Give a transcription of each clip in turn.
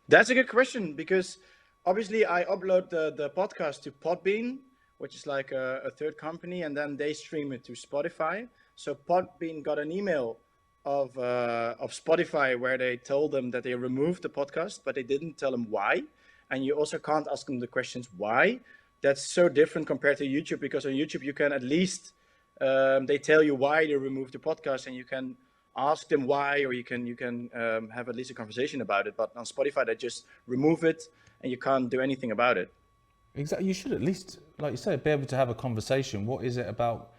That's a good question, because obviously I upload the podcast to Podbean, which is like a third company, and then they stream it to Spotify. So Podbean got an email of Spotify where they told them that they removed the podcast, but they didn't tell them why. And you also can't ask them the questions why. That's so different compared to YouTube, because on YouTube you can at least they tell you why they removed the podcast, and you can ask them why, or you can have at least a conversation about it. But on Spotify they just remove it, and you can't do anything about it. Exactly. You should at least, like you said, be able to have a conversation. What is it about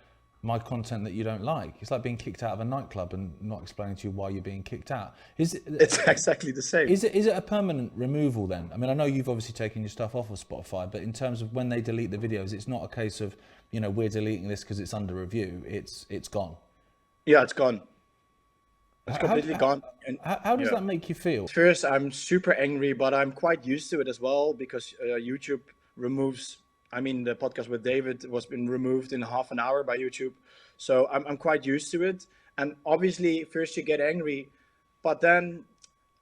my content that you don't like? It's like being kicked out of a nightclub and not explaining to you why you're being kicked out. It's exactly the same. Is it a permanent removal then? I mean, I know you've obviously taken your stuff off of Spotify, but in terms of when they delete the videos, it's not a case of, we're deleting this because it's under review. It's gone. Yeah, it's gone. It's completely gone. And how does that make you feel? First, I'm super angry, but I'm quite used to it as well, because YouTube removes. I mean, the podcast with David was been removed in half an hour by YouTube, so I'm quite used to it. And obviously, first you get angry, but then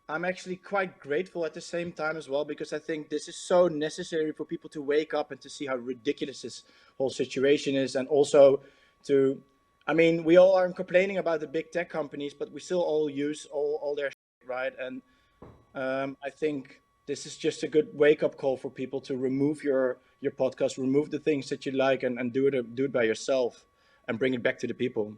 I'm actually quite grateful at the same time as well, because I think this is so necessary for people to wake up and to see how ridiculous this whole situation is, and also to. I mean, we all are complaining about the big tech companies, but we still all use all their shit, right? And I think this is just a good wake-up call for people to remove your podcast, remove the things that you like, and do it by yourself, and bring it back to the people.